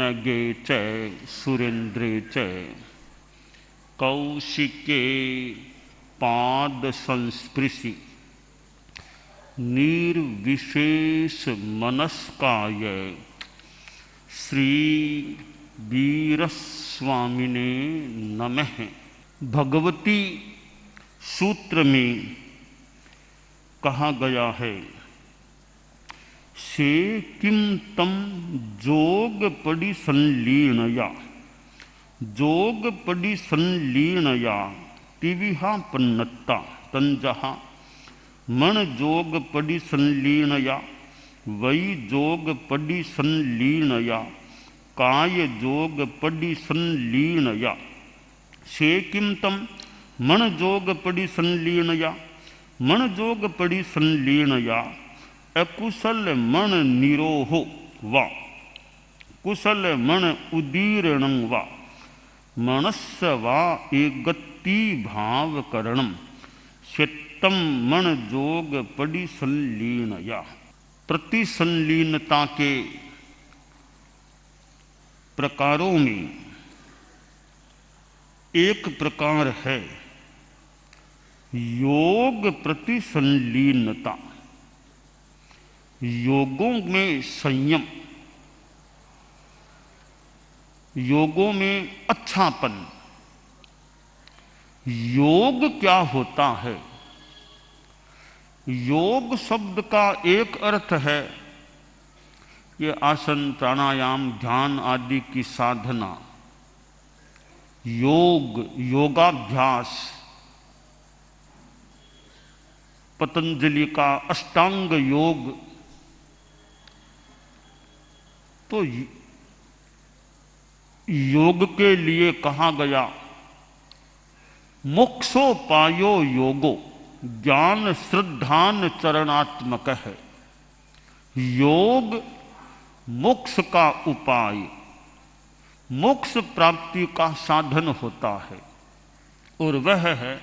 नगे च सुरेन्द्रे च कौशिके पाद संस्पृशि निर्विशेष मनस्काय श्री वीरस्वामिने नमः। भगवती सूत्र में कहा गया है, से किम तम जोग पड़ी संलीनया, जोग पड़ी संलीनया तिविहा पन्नत्ता तंजहा मन जोग पड़ी संलीनया वही जोग पड़ी संलीनया काय जोग पड़ी संलीनया। से किम तम मन जोग पड़ी संलीनया, मन जोग पड़ी संलीनया अकुशल मन निरोहो वा कुशल मन उदीरणं वा मनस्य वा एकगति भाव करणम श्वेतम मन जोग पड़ी संलीनया। प्रति संलीनता के प्रकारों में एक प्रकार है योग प्रति संलीनता। योगों में संयम, योगों में अच्छापन। योग क्या होता है? योग शब्द का एक अर्थ है ये आसन प्राणायाम ध्यान आदि की साधना। योग, योगाभ्यास, पतंजलि का अष्टांग योग। तो योग के लिए कहा गया मोक्षोपायो योगो ज्ञान श्रद्धान चरणात्मक है। योग मोक्ष का उपाय, मोक्ष प्राप्ति का साधन होता है और वह है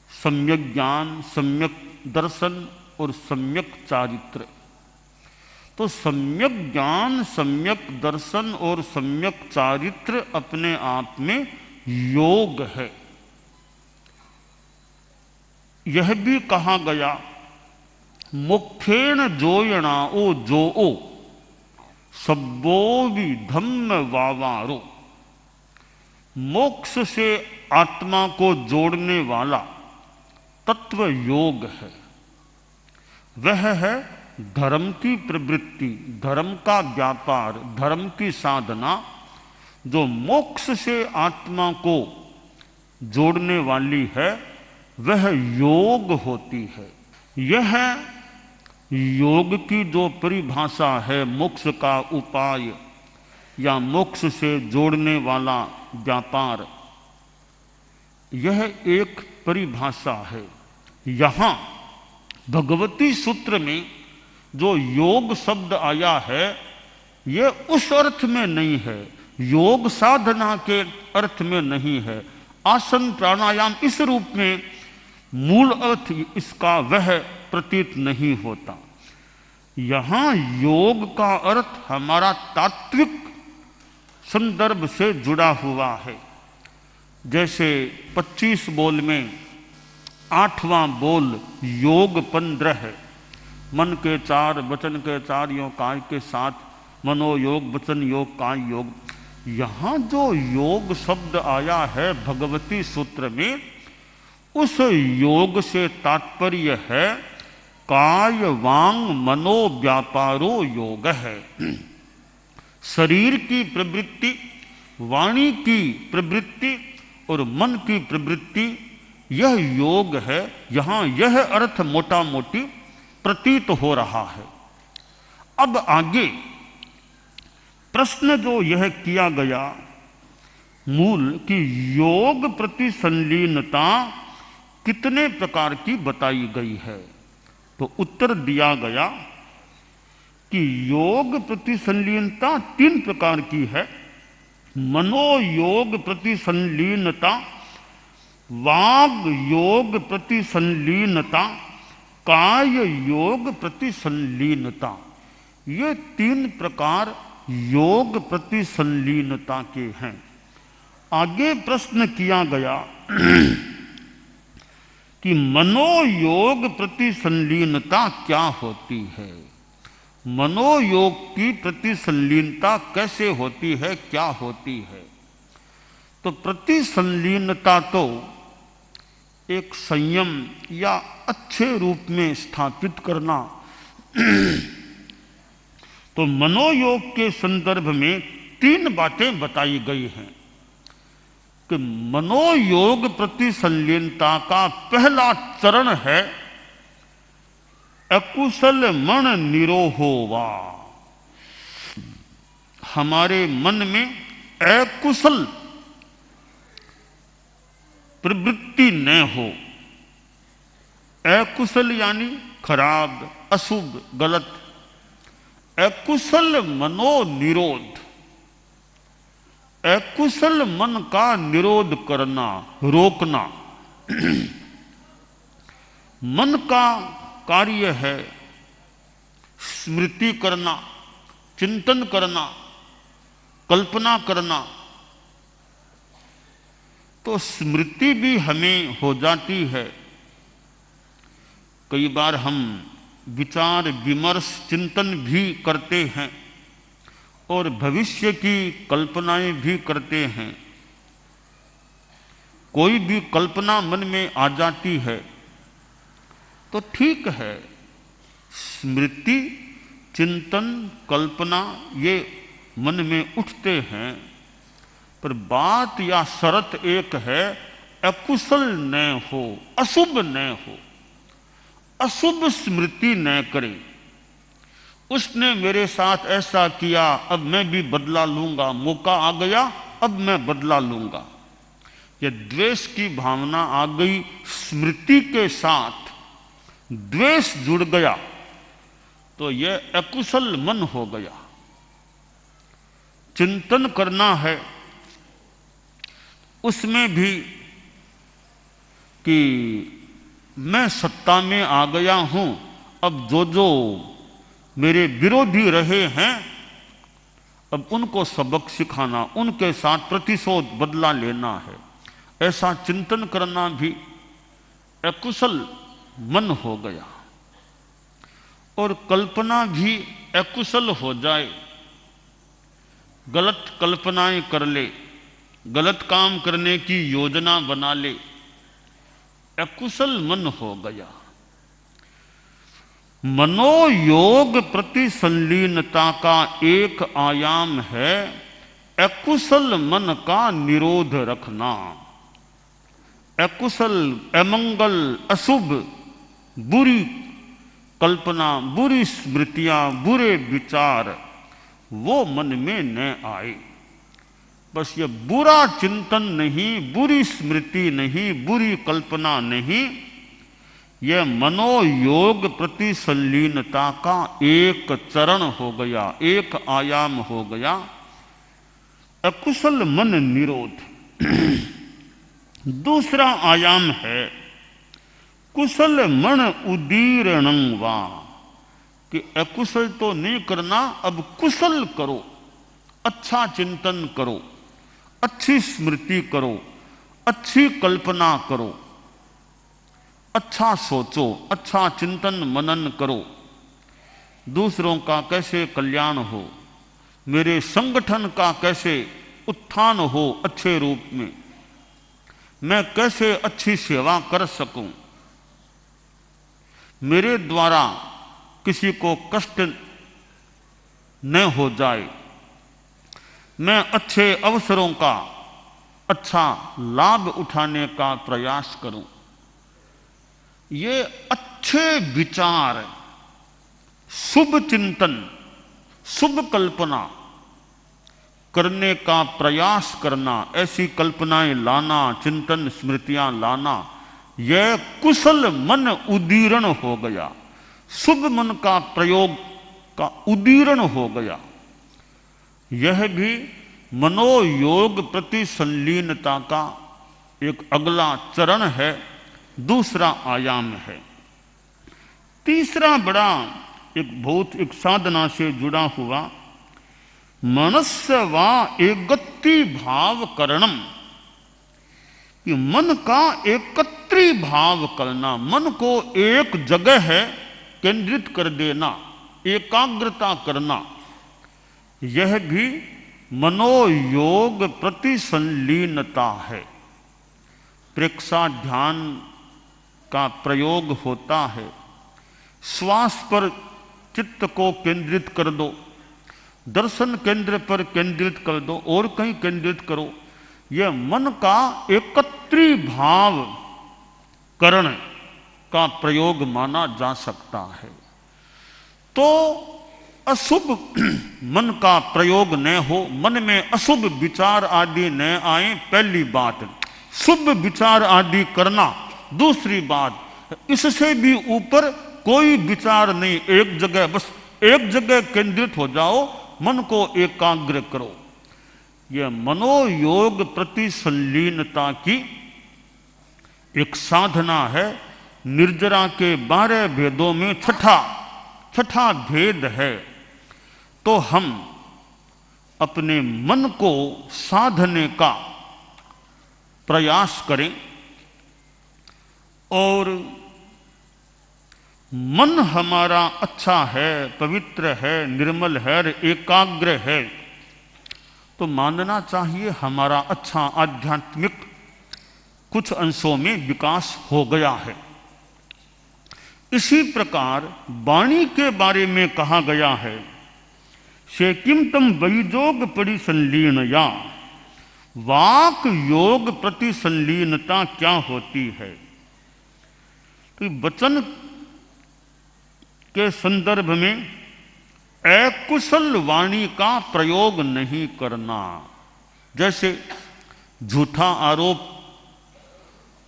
सम्यक ज्ञान, सम्यक दर्शन और सम्यक चारित्र। तो सम्यक ज्ञान, सम्यक दर्शन और सम्यक चारित्र अपने आप में योग है। यह भी कहा गया मुखेण जोयणा ओ जो ओ सब्बो भी धम्म वावारो। मोक्ष से आत्मा को जोड़ने वाला तत्व योग है। वह है धर्म की प्रवृत्ति, धर्म का व्यापार, धर्म की साधना जो मोक्ष से आत्मा को जोड़ने वाली है, वह योग होती है। यह योग की जो परिभाषा है, मोक्ष का उपाय या मोक्ष से जोड़ने वाला व्यापार, यह एक परिभाषा है। यहाँ भगवती सूत्र में जो योग शब्द आया है, यह उस अर्थ में नहीं है, योग साधना के अर्थ में नहीं है। आसन प्राणायाम इस रूप में मूल अर्थ इसका वह प्रतीत नहीं होता। यहाँ योग का अर्थ हमारा तात्विक संदर्भ से जुड़ा हुआ है। जैसे 25 बोल में 8वां बोल योग 15 है। मन के 4, वचन के 4 योग, काय के 7, मनोयोग, वचन योग, काय योग। यहाँ जो योग शब्द आया है भगवती सूत्र में, उस योग से तात्पर्य है काय वांग मनो व्यापारो योग है। शरीर की प्रवृत्ति, वाणी की प्रवृत्ति और मन की प्रवृत्ति, यह योग है। यहाँ यह अर्थ मोटा मोटी प्रतीत हो रहा है। अब आगे प्रश्न जो यह किया गया मूल कि योग प्रति संलीनता कितने प्रकार की बताई गई है, तो उत्तर दिया गया कि योग प्रति संलीनता 3 प्रकार की है। मनोयोग प्रति संलीनता, वाग योग प्रति संलीनता, काय योग प्रति संलीनता। ये 3 प्रकार योग प्रति संलीनता के हैं। आगे प्रश्न किया गया कि मनोयोग प्रति संलीनता क्या होती है, मनोयोग की प्रति संलीनता कैसे होती है, क्या होती है। तो प्रति संलीनता तो एक संयम या अच्छे रूप में स्थापित करना। तो मनोयोग के संदर्भ में 3 बातें बताई गई हैं कि मनोयोग प्रति संलीनता का पहला चरण है अकुशल मन निरोहोवा। हमारे मन में अकुशल प्रवृत्ति न हो। अकुशल यानी खराब, अशुभ, गलत। अकुशल मनोनिरोध, अकुशल मन का निरोध करना, रोकना। मन का कार्य है स्मृति करना, चिंतन करना, कल्पना करना। तो स्मृति भी हमें हो जाती है। कई बार हम विचार विमर्श चिंतन भी करते हैं और भविष्य की कल्पनाएं भी करते हैं। कोई भी कल्पना मन में आ जाती है तो ठीक है, स्मृति, चिंतन, कल्पना ये मन में उठते हैं, पर बात या शर्त एक है, अकुशल न हो, अशुभ न हो, अशुभ स्मृति न करे। उसने मेरे साथ ऐसा किया, अब मैं भी बदला लूंगा, मौका आ गया अब मैं बदला लूंगा। यह द्वेष की भावना आ गई, स्मृति के साथ द्वेष जुड़ गया तो यह अकुशल मन हो गया। चिंतन करना है, उसमें भी कि मैं सत्ता में आ गया हूं, अब जो जो मेरे विरोधी रहे हैं अब उनको सबक सिखाना, उनके साथ प्रतिशोध बदला लेना है। ऐसा चिंतन करना भी अकुशल मन हो गया। और कल्पना भी अकुशल हो जाए, गलत कल्पनाएं कर ले, गलत काम करने की योजना बना ले, अकुशल मन हो गया। मनोयोग प्रति संलीनता का एक आयाम है अकुशल मन का निरोध रखना। अकुशल, अमंगल, अशुभ, बुरी कल्पना, बुरी स्मृतियां, बुरे विचार वो मन में न आए। बस ये बुरा चिंतन नहीं, बुरी स्मृति नहीं, बुरी कल्पना नहीं, यह मनोयोग प्रति संलीनता का एक चरण हो गया, एक आयाम हो गया, अकुशल मन निरोध। दूसरा आयाम है कुशल मन उदीरणं वा, कि अकुशल तो नहीं करना, अब कुशल करो, अच्छा चिंतन करो, अच्छी स्मृति करो, अच्छी कल्पना करो, अच्छा सोचो, अच्छा चिंतन मनन करो। दूसरों का कैसे कल्याण हो, मेरे संगठन का कैसे उत्थान हो अच्छे रूप में, मैं कैसे अच्छी सेवा कर सकूं, मेरे द्वारा किसी को कष्ट न हो जाए, मैं अच्छे अवसरों का अच्छा लाभ उठाने का प्रयास करूं। ये अच्छे विचार, शुभ चिंतन, शुभ कल्पना करने का प्रयास करना, ऐसी कल्पनाएं लाना, चिंतन स्मृतियां लाना, यह कुशल मन उदीरण हो गया, शुभ मन का प्रयोग का उदीरण हो गया। यह भी मनोयोग प्रति संलीनता का एक अगला चरण है, दूसरा आयाम है। तीसरा बड़ा एक भौतिक साधना से जुड़ा हुआ मनस्य वा एकत्रि भाव करणम, कि मन का एकत्रि भाव करना, मन को एक जगह है केंद्रित कर देना, एकाग्रता करना, यह भी मनोयोग प्रति संलीनता है। प्रेक्षा ध्यान का प्रयोग होता है। श्वास पर चित्त को केंद्रित कर दो, दर्शन केंद्र पर केंद्रित कर दो, और कहीं केंद्रित करो, यह मन का एकत्रि भाव करण का प्रयोग माना जा सकता है। तो अशुभ मन का प्रयोग न हो, मन में अशुभ विचार आदि न आए, पहली बात। शुभ विचार आदि करना दूसरी बात। इससे भी ऊपर कोई विचार नहीं, एक जगह, बस एक जगह केंद्रित हो जाओ, मन को एकाग्र करो। यह मनोयोग प्रति संलीनता की एक साधना है। निर्जरा के 12 भेदों में छठा भेद है। तो हम अपने मन को साधने का प्रयास करें, और मन हमारा अच्छा है, पवित्र है, निर्मल है, एकाग्र है, तो मानना चाहिए हमारा अच्छा आध्यात्मिक कुछ अंशों में विकास हो गया है। इसी प्रकार वाणी के बारे में कहा गया है, से किम तम वैजोग परि संलीनया। वाक योग प्रति संलीनता क्या होती है? तो वचन के संदर्भ में अकुशल वाणी का प्रयोग नहीं करना। जैसे झूठा आरोप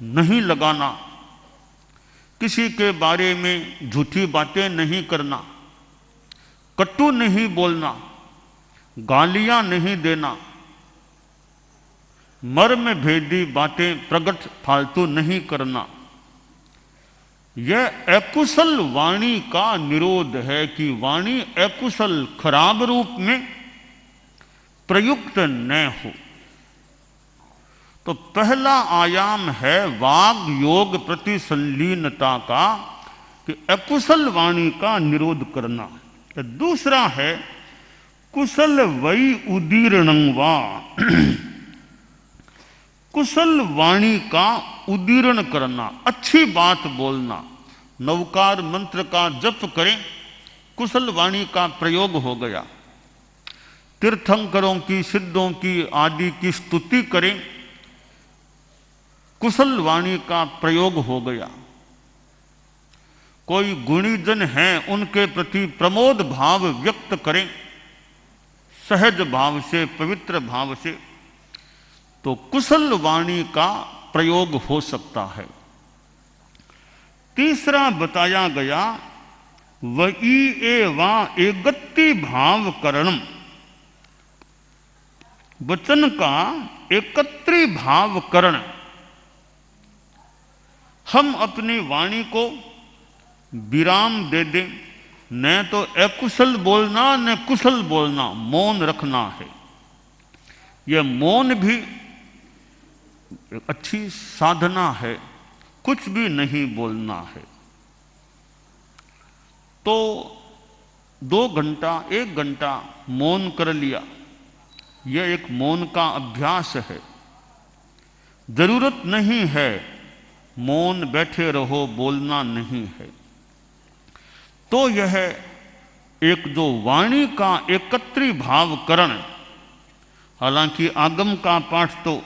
नहीं लगाना, किसी के बारे में झूठी बातें नहीं करना, कटु नहीं बोलना, गालियां नहीं देना, मर्म भेदी बातें प्रकट फालतू नहीं करना। यह अकुशल वाणी का निरोध है कि वाणी अकुशल खराब रूप में प्रयुक्त न हो। तो पहला आयाम है वाग योग प्रति संलीनता का, कि अकुशल वाणी का निरोध करना। दूसरा है कुशल वै उदीर्णं वा। कुशल वाणी का उदीर्ण करना, अच्छी बात बोलना। नवकार मंत्र का जप करें, कुशल वाणी का प्रयोग हो गया। तीर्थंकरों की, सिद्धों की आदि की स्तुति करें, कुशल वाणी का प्रयोग हो गया। कोई गुणीजन हैं, उनके प्रति प्रमोद भाव व्यक्त करें, सहज भाव से, पवित्र भाव से, तो कुशल वाणी का प्रयोग हो सकता है। तीसरा बताया गया वही एवा एकत्रि भाव करणम। वचन का एकत्रि भाव करण। हम अपनी वाणी को विराम दे दें, न तो अकुशल बोलना न कुशल बोलना, मौन रखना है। यह मौन भी अच्छी साधना है, कुछ भी नहीं बोलना है। तो 2 घंटा 1 घंटा मौन कर लिया, यह एक मौन का अभ्यास है। जरूरत नहीं है मौन बैठे रहो, बोलना नहीं है। तो यह एक जो वाणी का एकत्रि भाव करण, हालांकि आगम का पाठ तो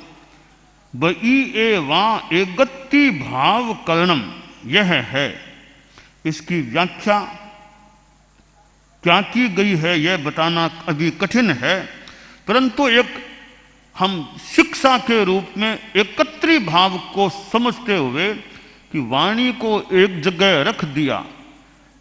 वही एवा एकत्रि भाव करणम यह है। इसकी व्याख्या क्या की गई है यह बताना अभी कठिन है, परंतु एक हम शिक्षा के रूप में एकत्रि भाव को समझते हुए कि वाणी को एक जगह रख दिया,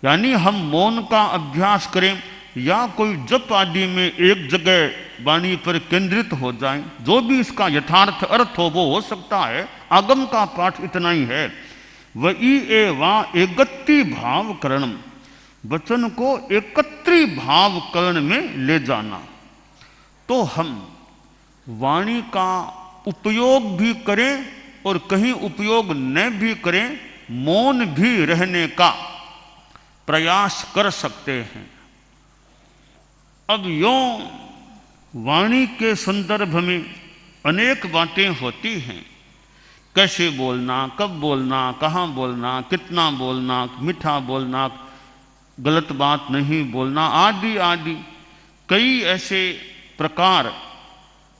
यानी हम मौन का अभ्यास करें या कोई जप आदि में एक जगह वाणी पर केंद्रित हो जाएं, जो भी इसका यथार्थ अर्थ हो वो हो सकता है। आगम का पाठ इतना ही है, वही एवा एकत्रि भाव करणम, वचन को एकत्रि भाव करण में ले जाना। तो हम वाणी का उपयोग भी करें और कहीं उपयोग न भी करें, मौन भी रहने का प्रयास कर सकते हैं। अब यों वाणी के संदर्भ में अनेक बातें होती हैं। कैसे बोलना, कब बोलना, कहाँ बोलना, कितना बोलना, मीठा बोलना, गलत बात नहीं बोलना, आदि आदि कई ऐसे प्रकार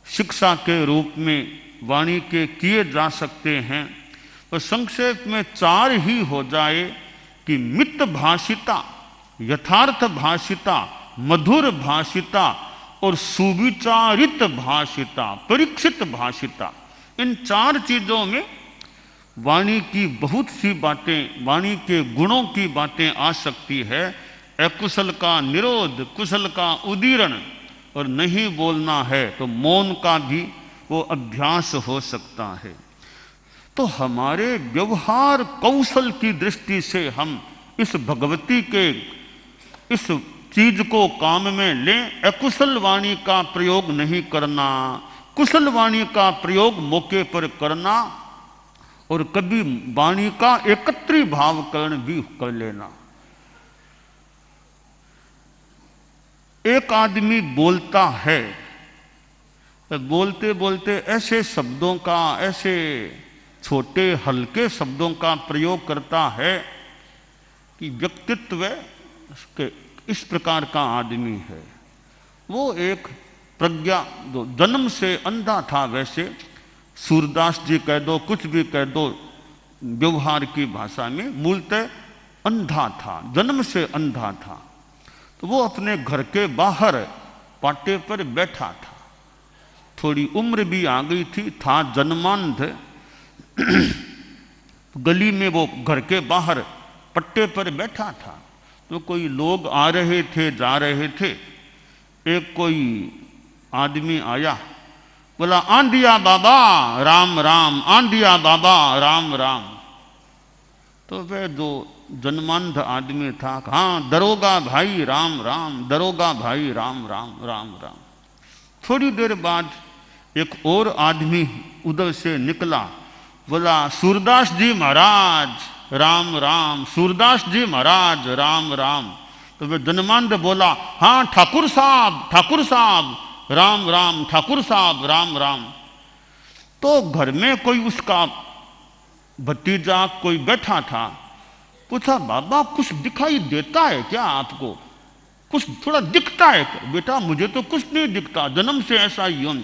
शिक्षा के रूप में वाणी के किए जा सकते हैं। तो संक्षेप में 4 ही हो जाए कि मित भाषिता, यथार्थ भाषिता, मधुर भाषिता और सुविचारित भाषिता, परीक्षित भाषिता। इन 4 चीजों में वाणी की बहुत सी बातें, वाणी के गुणों की बातें आ सकती है। अकुशल का निरोध, कुशल का उदीरण, और नहीं बोलना है तो मौन का भी वो अभ्यास हो सकता है। तो हमारे व्यवहार कौशल की दृष्टि से हम इस भगवती के इस चीज को काम में लें। अकुशल वाणी का प्रयोग नहीं करना, कुशल वाणी का प्रयोग मौके पर करना, और कभी वाणी का एकत्री भावकरण भी कर लेना। एक आदमी बोलता है, बोलते बोलते ऐसे शब्दों का, ऐसे छोटे हल्के शब्दों का प्रयोग करता है कि व्यक्तित्व के इस प्रकार का आदमी है। वो एक प्रज्ञा, जो जन्म से अंधा था, वैसे सूरदास जी कह दो, कुछ भी कह दो, व्यवहार की भाषा में मूलतः अंधा था, जन्म से अंधा था। तो वो अपने घर के बाहर पाटे पर बैठा था। थोड़ी उम्र भी आ गई थी, था जन्मांध। गली में वो घर के बाहर पट्टे पर बैठा था। तो कोई लोग आ रहे थे, जा रहे थे। एक कोई आदमी आया, बोला, आंधिया बाबा राम राम, आंधिया बाबा राम राम। तो वह जो जन्मांध आदमी था, हाँ दरोगा भाई राम राम, दरोगा भाई राम राम, राम राम। थोड़ी देर बाद एक और आदमी उधर से निकला, बोला, सूरदास जी महाराज राम राम, सूरदास जी महाराज राम राम। तो वह जन्मांध बोला, हाँ ठाकुर साहब राम राम, ठाकुर साहब राम राम। तो घर में कोई उसका भतीजा कोई बैठा था। पूछा, बाबा कुछ दिखाई देता है क्या आपको? कुछ थोड़ा दिखता है क्या? बेटा मुझे तो कुछ नहीं दिखता, जन्म से ऐसा ही हूं।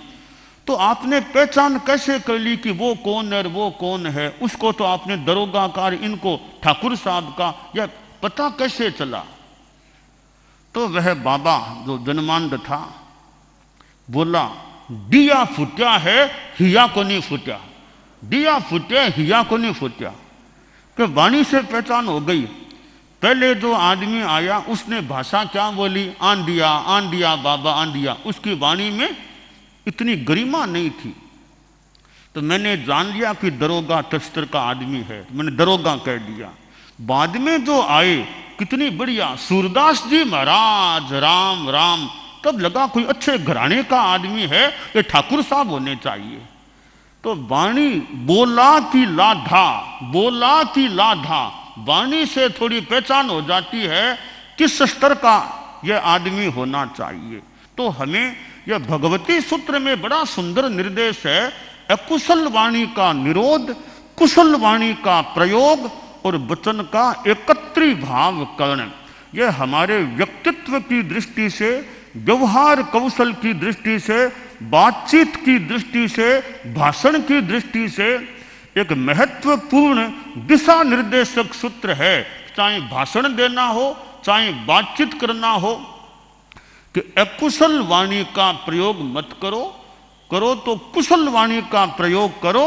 तो आपने पहचान कैसे कर ली कि वो कौन है और वो कौन है? उसको तो आपने दरोगाकार, इनको ठाकुर साहब का यह पता कैसे चला? तो वह बाबा जो जन्मांध था बोला, दिया फुट्या है, हिया को नहीं फुट्या। दिया फुटे, हिया को नहीं फुट्या। कि वाणी से पहचान हो गई। पहले जो आदमी आया उसने भाषा क्या बोली? आंधिया बाबा आंधिया। उसकी वाणी में इतनी गरिमा नहीं थी। तो मैंने जान लिया कि दरोगा तस्कर का आदमी है, मैंने दरोगा कह दिया। बाद में जो आए कितनी बढ़िया, सूरदास जी महाराज राम राम। तब लगा कोई अच्छे घराने का आदमी है, ये ठाकुर साहब होने चाहिए। तो वाणी बोला की लाधा, बोला की लाधा, वाणी से थोड़ी पहचान हो जाती है किस स्तर का यह आदमी होना चाहिए। तो हमें यह भगवती सूत्र में बड़ा सुंदर निर्देश है, अकुशल वाणी का निरोध, कुशल वाणी का प्रयोग और वचन का एकत्री भाव करण। यह हमारे व्यक्तित्व की दृष्टि से, व्यवहार कौशल की दृष्टि से, बातचीत की दृष्टि से, भाषण की दृष्टि से एक महत्वपूर्ण दिशा निर्देशक सूत्र है। चाहे भाषण देना हो, चाहे बातचीत करना हो, कि अकुशल वाणी का प्रयोग मत करो, करो तो कुशल वाणी का प्रयोग करो,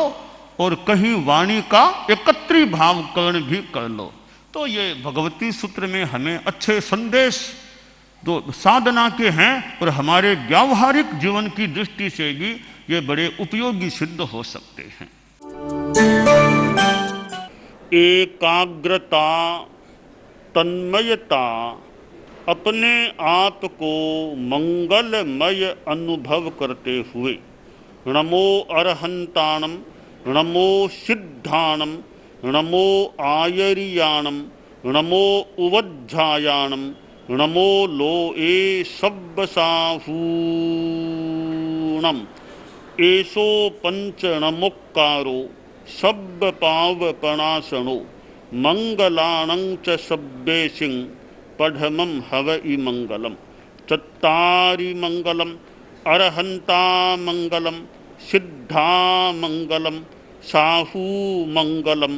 और कहीं वाणी का एकत्री भावकरण भी कर लो। तो ये भगवती सूत्र में हमें अच्छे संदेश जो साधना के हैं और हमारे व्यावहारिक जीवन की दृष्टि से भी ये बड़े उपयोगी सिद्ध हो सकते हैं। एकाग्रता, तन्मयता, अपने आप को मंगलमय अनुभव करते हुए नमो अरहंताणम, नमो सिद्धाणम, नमो आयरियाणम, नमो उवज्झायाणम, नमो लोए सब्बसाहूणम। एसो पंच नमोक्कारो सब्ब पावपणासनो मंगलाणं च सब्बेसिं पढ़मं हवइ मंगलम। चत्तारि मंगलम, अरहंता मंगलम, सिद्धा मंगलम, साहू मंगलम,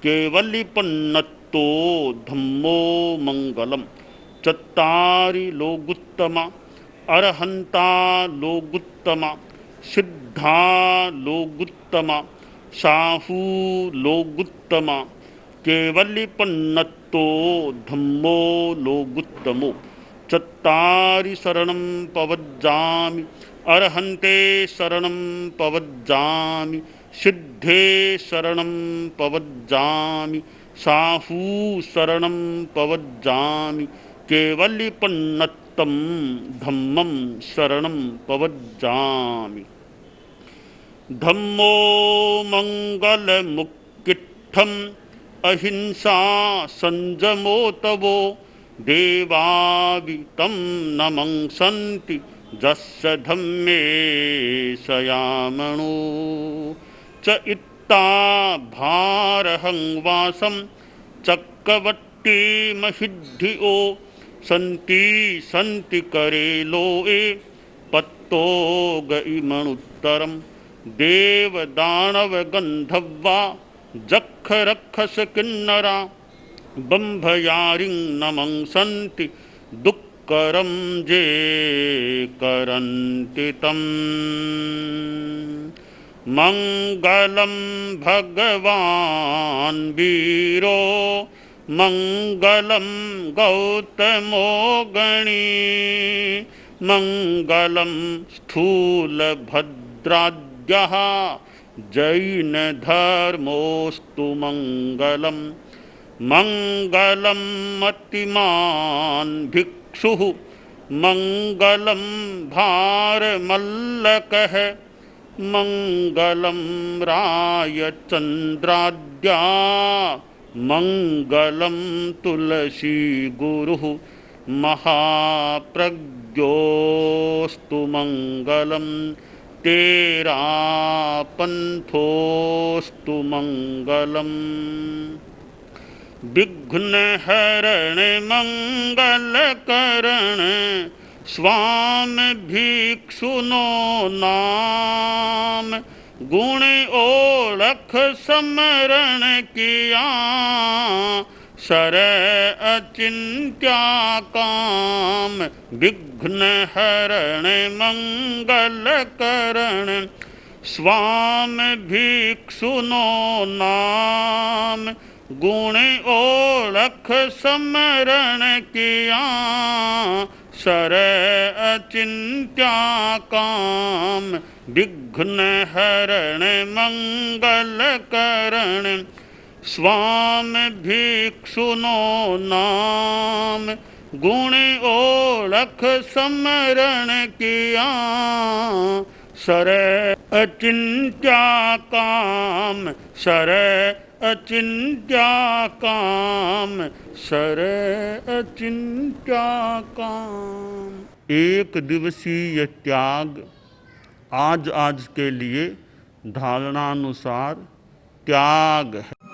केवलिपन्नतो धम्मो मंगलम। चत्तारि लोगुत्तमा, अरहंता लोगुत्तमा, सिद्धा लोगुत्तमा, साहू लोगुत्तमा, केवलिपन्नतो धम्मो लोगुत्तमो। चत्तारि शरणं पवज्जामि, अरहन्ते शरणं पवज्जामि, सिद्धे शरणं पवज्जामि, साहू शरणं पवज्जामि, केवलिपन्नत्तं धम्मं शरणं पवज्जामि। धम्मो मंगलमुक्किट्ठम् अहिंसा संजमो तवो देवावितं नमंसन्ति जस्य धम्मे सयामणो। च इत्ता भारहं वासं चक्रवट्टी महिद्धियो सन्ति सन्ति करे लोए पत्तो गइमणुत्तरम्। देव दानव गंधर्वा जख रक्षस किन्नरा बंभयारिं नमंसन्ति दुक्करं जे करन्ति तम्। मंगलम भगवान वीरो मंगलम गौतमो गणी मंगलम स्थूलभद्राद्यः जैन धर्मोस्तु मंगलम। मंगलम मतिमान भिक्षुः मंगलम भारमल्लकः मंगलम रायचंद्राद्या मंगलम तुलसी गुरुः महाप्रज्ञोस्तु मंगलम। तेरा पंथोस्तु मंगलम। विघ्न हरण मंगल करण स्वामी भिक्षुनो नाम। गुण ओळख समरण किया सर अचिंत्या काम। विघ्न हरण मंगल करण स्वामी भिक्षुनो नाम। गुण ओळख समरण किया सर अचिंत्या काम। विघ्न हरण मंगल करण स्वामी भिक्षुनो नाम। गुण ओळख समरण किया सर अचिंत्या काम। सर अचिंत्या काम। सर अचिंत्या काम। एक दिवसीय त्याग आज आज के लिए धारणानुसार त्याग है।